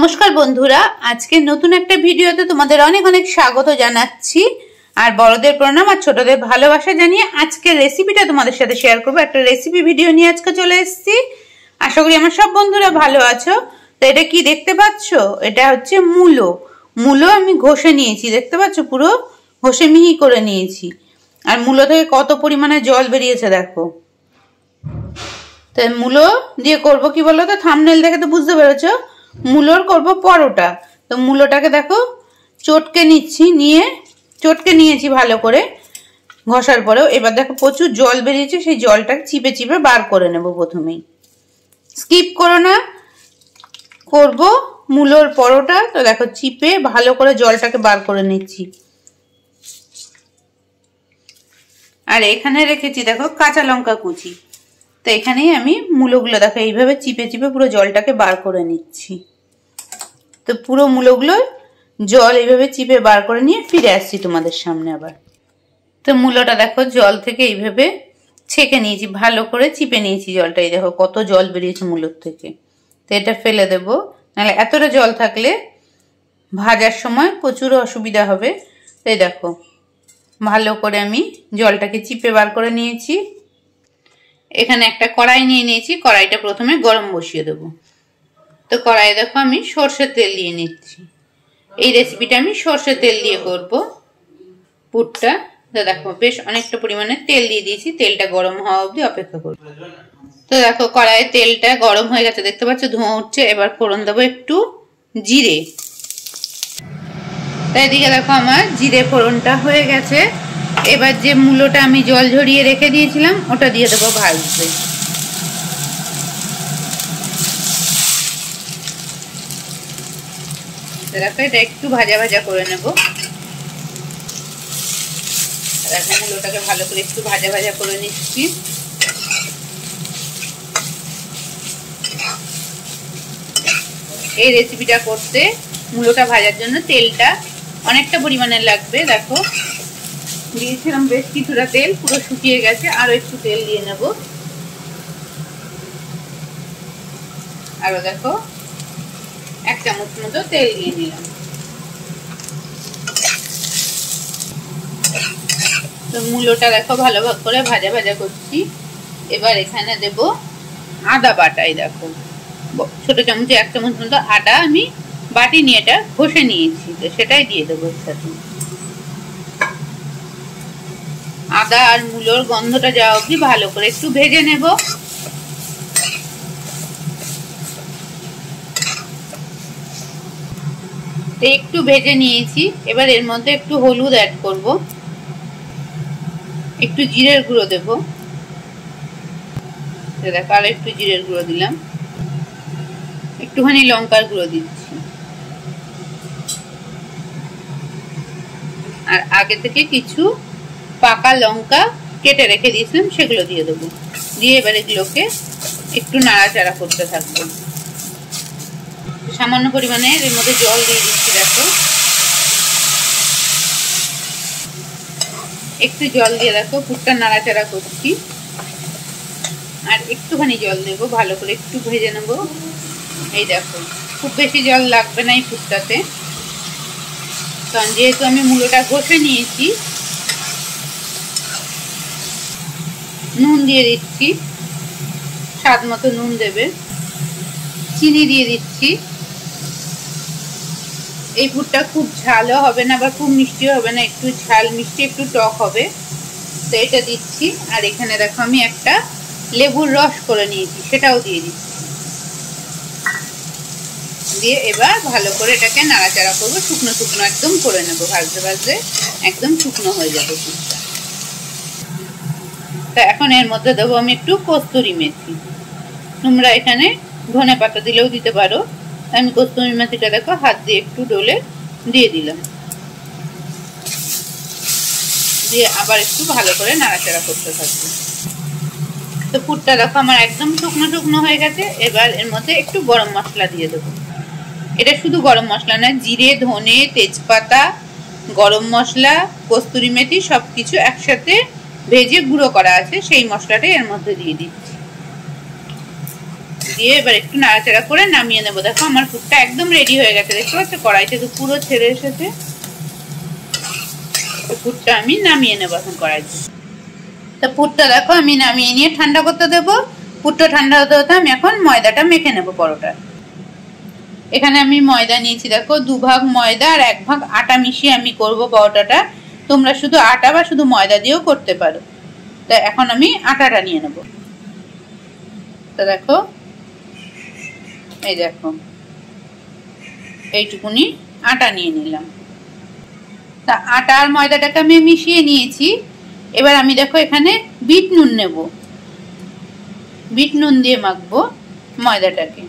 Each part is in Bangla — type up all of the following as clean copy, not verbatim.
নমস্কার বন্ধুরা, আজকে নতুন একটা ভিডিওতে তোমাদের অনেক অনেক স্বাগত জানাচ্ছি। আর বড়দের প্রণাম আর ছোটদের ভালোবাসা জানিয়ে আজকের রেসিপিটা তোমাদের সাথে শেয়ার করবো। একটা রেসিপি ভিডিও নিয়ে আজকে চলে এসেছি। আশা করি আমার সব বন্ধুরা ভালো আছো। তো এটা কি দেখতে পাচ্ছ? এটা হচ্ছে মূলো। মূলো আমি ঘষে নিয়েছি, দেখতে পাচ্ছ, পুরো ঘষে মিহি করে নিয়েছি। আর মূলো থেকে কত পরিমাণে জল বেরিয়েছে দেখো। তো মূলো দিয়ে করবো কি বলো তো, থাম্বনেল দেখে তো বুঝতে পেরেছো, মূলোর করব পরোটা। তো মূলোটাকে দেখো চটকে নিচ্ছি, চটকে নিয়েছি ভালো করে ঘষার পরেও। এবার দেখো প্রচুর জল বেরিয়েছে, সেই জলটাকে চিপে চিপে বার করে নেব। প্রথমেই স্কিপ করো না, করব মূলোর পরোটা। তো দেখো চিপে ভালো করে জলটাকে বার করে নিচ্ছি। আর এখানে রেখেছি দেখো কাঁচা লঙ্কা কুচি। তো এখানেই আমি মূলোগুলো দেখো এইভাবে চিপে চিপে পুরো জলটাকে বার করে নিচ্ছি। তো পুরো মূলোগুলো জল এইভাবে চিপে বার করে নিয়ে ফিরে আসছি তোমাদের সামনে আবার। তো মূলোটা দেখো জল থেকে এইভাবে ছেঁকে নিয়েছি, ভালো করে চিপে নিয়েছি জলটা। এই দেখো কত জল বেরিয়েছে মূলোর থেকে। তো এটা ফেলে দেব, নাহলে এতটা জল থাকলে ভাজার সময় প্রচুর অসুবিধা হবে। তো এই দেখো ভালো করে আমি জলটাকে চিপে বার করে নিয়েছি। এখানে একটা কড়াই নিয়ে নিয়েছি, কড়াইটা প্রথমে গরম বসিয়ে দেব। তো কড়াইয়ে দেখো আমি সর্ষের তেল দিয়ে নিচ্ছি। এই রেসিপিটা আমি সর্ষের তেল দিয়ে করব পুরটা। তো দেখো বেশ অনেকটা পরিমাণে তেল দিয়ে দিয়েছি, তেলটা গরম হওয়া অবধি অপেক্ষা করব। তো দেখো কড়াইয়ে তেলটা গরম হয়ে গেছে, দেখতে পাচ্ছ ধোঁয়া উঠছে। এবার ফোড়ন দেবো একটু জিরে। তো এদিকে দেখো আমার জিরে ফোড়নটা হয়ে গেছে। এবার যে মূলোটা আমি জল ঝরিয়ে রেখে দিয়েছিলাম ওটা দিয়ে দেবো ভাজতে। দেখো এটা একটু ভাজা ভাজা করে নেব। দেখো মূলোটাকে ভালো করে একটু ভাজা ভাজা করে নিচ্ছি। এই রেসিপিটা করতে মূলোটা ভাজার জন্য তেলটা অনেকটা পরিমাণে লাগবে। দেখো দিয়েছিলাম বেশ কিছুটা তেল, পুরো শুকিয়ে গেছে। আরো একটু তেল দিয়ে নেব। আরো দেখো 1 চামচ মতো তেল দিয়ে নিলাম। তো মূলোটা দেখো ভালো করে ভাজা ভাজা করছি। এবার এখানে দেব আদা বাটাই। দেখো ছোট চামচে 1 চামচ মতো আদা আমি বাটি নিয়ে এটা ঘষে নিয়েছি, তো সেটাই দিয়ে দেবো এর সাথে। আদা আর মূলোর গন্ধটা যাওয়া অবধি ভালো করে একটু ভেজে নেব। একটু ভেজে নিয়েছি। এবার এর মধ্যে একটু হলুদ অ্যাড করব, একটু জিরের গুঁড়ো দেব। দেখো আর একটু জিরের গুঁড়ো দিলাম, একটুখানি লঙ্কার গুঁড়ো দিচ্ছি। আর আগে থেকে কিছু পাকা লঙ্কা কেটে রেখে দিয়েছিলাম সেগুলো দিয়ে দেবো। দিয়ে এবার এগুলোকে একটু নাড়াচাড়া করতে থাকবো। সামান্য পরিমাণে এর মধ্যে জল দিয়ে দিচ্ছি। দেখো একটু জল দিয়ে দেখো পুরটা নাড়াচাড়া করছি। আর একটুখানি জল দেবো, ভালো করে একটু ভেজে নেব। এই দেখো খুব বেশি জল লাগবে না এই পুরটাতে, কারণ যেহেতু আমি মূলোটা ঘষে নিয়েছি। নুন দিয়ে দিচ্ছি, স্বাদ মতো নুন দেবে। চিনি দিয়ে দিচ্ছি। এই পুরটা খুব ঝালও হবে না, আবার খুব মিষ্টিও হবে না, একটু ঝাল মিষ্টি একটু টক হবে। তো এটা দিচ্ছি। আর এখানে দেখো আমি একটা লেবুর রস করে নিয়েছি, সেটাও দিয়ে দিচ্ছি। দিয়ে এবার ভালো করে এটাকে নাড়াচাড়া করবো, শুকনো শুকনো একদম করে নেবো। ভাজতে ভাজতে একদম শুকনো হয়ে যাবে পুরটা। তা এখন এর মধ্যে দেবো আমি একটু কস্তুরি মেথি। তোমরা এখানে ধনে পাতা দিলেও দিতে পারো। আমি কস্তুরি মেথিটা দেখো হাত দিয়ে একটু ডলে দিয়ে দিলাম। দিয়ে আবার একটু ভালো করে নাড়াচাড়া করতে থাকবো। তো পুরটা দেখো আমার একদম শুকনো শুকনো হয়ে গেছে। এবার এর মধ্যে একটু গরম মশলা দিয়ে দেবো। এটা শুধু গরম মশলা না, জিরে, ধনে, তেজপাতা, গরম মশলা, কস্তুরি মেথি সবকিছু একসাথে ভেজে গুঁড়ো করা আছে, সেই মশলাটাই এর মধ্যে দিয়ে দিচ্ছি। দিয়ে এবার একটু নাড়াচাড়া করে নামিয়ে নেবো। দেখো আমার পুরটা একদম রেডি হয়ে গেছে, দেখতে পাচ্ছ কড়াই থেকে পুরো ছেড়ে এসেছে। পুরটা আমি নামিয়ে নেবো এখন কড়াই থেকে। তা পুরটা দেখো আমি নামিয়ে নিয়ে ঠান্ডা করতে দেবো। পুরটা ঠান্ডা হতে হতে আমি এখন ময়দাটা মেখে নেবো পরোটা। এখানে আমি ময়দা নিয়েছি, দেখো 2 ভাগ ময়দা আর 1 ভাগ আটা মিশিয়ে আমি করব পরোটাটা। তোমরা শুধু আটা বা শুধু ময়দা দিয়েও করতে পারো। তা এখন আমি আটাটা নিয়ে নেব। তা দেখো এই দেখো এইটুকুনি আটা নিয়ে নিলাম। তা আটা আর ময়দাটাকে আমি মিশিয়ে নিয়েছি। এবার আমি দেখো এখানে বিট নুন নেব, বিট নুন দিয়ে মাখবো ময়দাটাকে।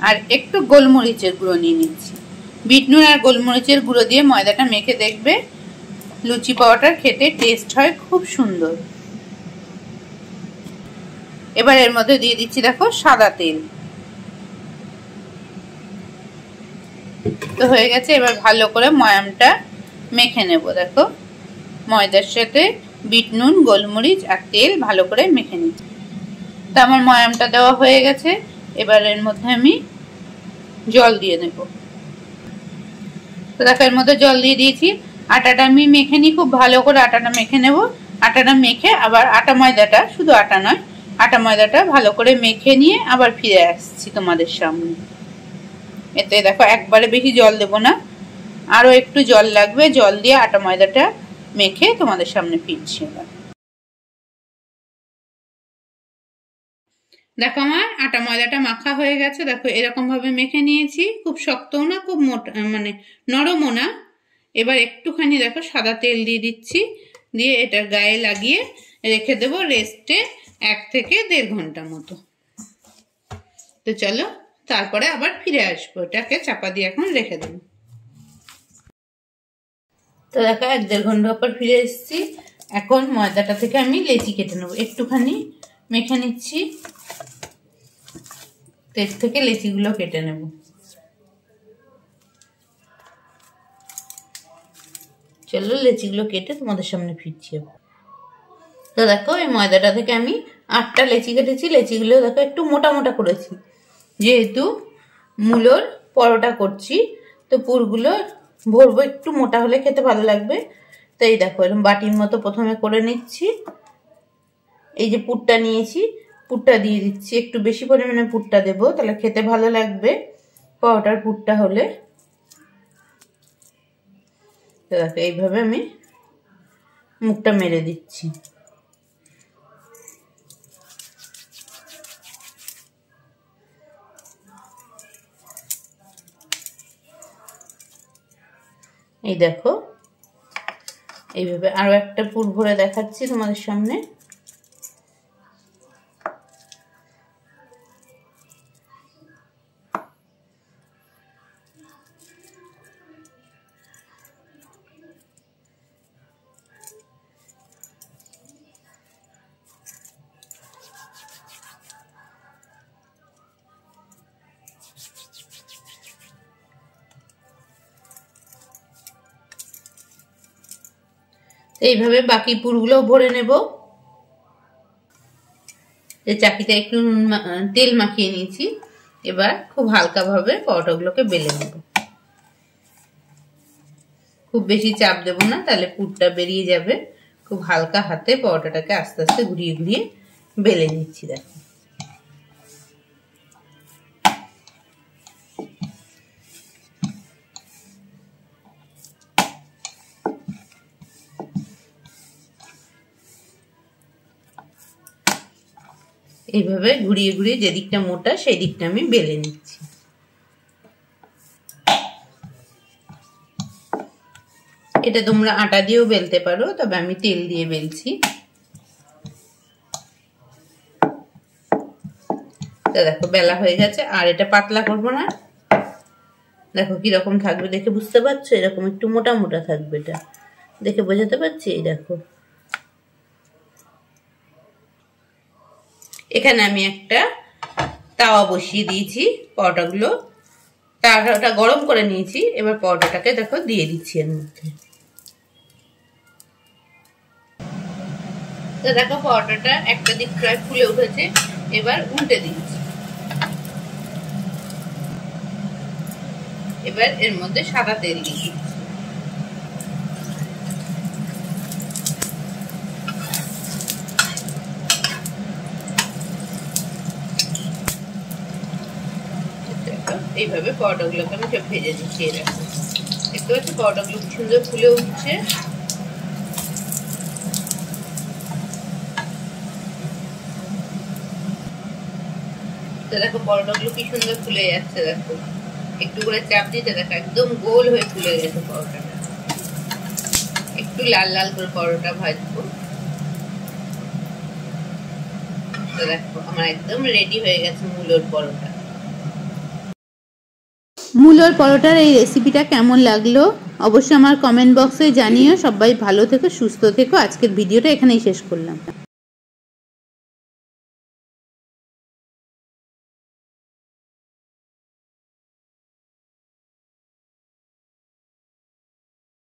আর একটু গোলমরিচের গুঁড়ো নিয়ে নিচ্ছি। বিট নুন আর গোলমরিচের গুঁড়ো দিয়ে ময়দাটা মেখে দেখবে লুচি পরোটার খেতে টেস্ট হয় খুব সুন্দর। এবার এর মধ্যে দিয়ে দিচ্ছি দেখো সাদা তেল। তো হয়ে গেছে, এবার ভালো করে ময়ামটা মেখে নেব। দেখো ময়দার সাথে বিট নুন, গোলমরিচ আর তেল ভালো করে মেখে নিচ্ছি। তো আমার ময়ামটা দেওয়া হয়ে গেছে। এবার এর মধ্যে আমি জল দিয়ে নেব। তো দেখো এর মধ্যে জল দিয়ে দিয়েছি। আটাটা আমি মেখে নিই, খুব ভালো করে আটাটা মেখে নেব। আটাটা মেখে আবার আটা ময়দাটা, শুধু আটা নয়, আটা ময়দাটা ভালো করে মেখে নিয়ে আবার ফিরে আসছি তোমাদের সামনে। এতে দেখো একবারে বেশি জল দেব না, আরো একটু জল লাগবে। জল দিয়ে আটা ময়দাটা মেখে তোমাদের সামনে ফিরছি। দেখো আমার আটা ময়দাটা মাখা হয়ে গেছে। দেখো এরকম ভাবে মেখে নিয়েছি, খুব শক্তও না খুব মোটা মানে নরমও না। এবার একটুখানি দেখো সাদা তেল দিয়ে দিচ্ছি, দিয়ে এটার গায়ে লাগিয়ে রেখে দেবো রেস্টে 1 থেকে 1.5 ঘন্টা মতো। তো চলো তারপরে আবার ফিরে আসবো। এটাকে চাপা দিয়ে এখন রেখে দেবো। তো দেখো 1-1.5 ঘন্টা পর ফিরে এসেছি। এখন ময়দাটা থেকে আমি লেচি কেটে নেবো। একটুখানি মেখে নিচ্ছি, তেল থেকে লেচিগুলো কেটে নেব। চলো লেচিগুলো কেটে তোমাদের সামনে ফিরছি। তো দেখো এই ময়দাটা থেকে আমি 8টা লেচি কেটেছি। লেচিগুলো দেখো একটু মোটা মোটা করেছি, যেহেতু মূলোর পরোটা করছি। তো পুরগুলো ভরবো, একটু মোটা হলে খেতে ভালো লাগবে। তো এই দেখো এরকম বাটির মতো প্রথমে করে নিচ্ছি। এই যে পুরটা নিয়েছি, পুরটা দিয়ে দিচ্ছি। একটু বেশি পরিমাণে পুরটা দেবো, তাহলে খেতে ভালো লাগবে পরোটার পুরটা হলে। তো দেখো এইভাবে আমি মুখটা মেরে দিচ্ছি। এই দেখো এইভাবে আরো একটা পুর ভরে দেখাচ্ছি তোমাদের সামনে। এইভাবে বাকি পুরগুলো ভরে নেব। এই চাকিতে একটু তেল মাখিয়ে নিয়েছি। এবার খুব হালকা ভাবে পরোটাগুলোকে বেলে নেব। খুব বেশি চাপ দেব না, তাহলে পুরটা বেরিয়ে যাবে। খুব হালকা হাতে পরোটাটাকে আস্তে আস্তে ঘুরিয়ে ঘুরিয়ে বেলে নিচ্ছি। দেখো এইভাবে ঘুরিয়ে ঘুরিয়ে যে দিকটা মোটা সেই দিকটা আমি বেলে নিচ্ছি। এটা তোমরা আটা দিয়েও বেলতে পারো, তবে আমি তেল দিয়ে বেলছি। তো দেখো বেলা হয়ে গেছে, আর এটা পাতলা করবো না। দেখো কিরকম থাকবে দেখে বুঝতে পারছো, এরকম একটু মোটা মোটা থাকবে। এটা দেখে বোঝাতে পারছি। এই দেখো এখানে আমি একটা তাওয়া বসিয়ে দিয়েছি। পরোটাগুলো তাওয়াটা গরম করে নিয়েছি। এবার পরোটাটাকে দেখো দিয়ে দিচ্ছি এর মধ্যে। তো দেখো পরোটাটা একটা দিক প্রায় ফুলে উঠেছে। এবার উল্টে দিচ্ছি। এবার এর মধ্যে সাদা তেল দিয়ে দিচ্ছি। এইভাবে পরোটাগুলোকে আমি সব ভেজে দিচ্ছি। এরকম দেখতে পাচ্ছি পরোটাগুলো কি সুন্দর ফুলে উঠছে। দেখো পরোটাগুলো কি সুন্দর ফুলে যাচ্ছে। দেখো একটু করে চাপ দিতে দেখো একদম গোল হয়ে ফুলে গেছে পরোটাটা। একটু লাল লাল করে পরোটা ভাজবো। তো দেখো আমার একদম রেডি হয়ে গেছে মূলোর পরোটা। মূলোর পরোটার এই রেসিপিটা কেমন লাগলো অবশ্যই আমার কমেন্ট বক্সে জানিও। সবাই ভালো থেকো, সুস্থ থেকো। আজকের ভিডিওটা এখানেই শেষ করলাম।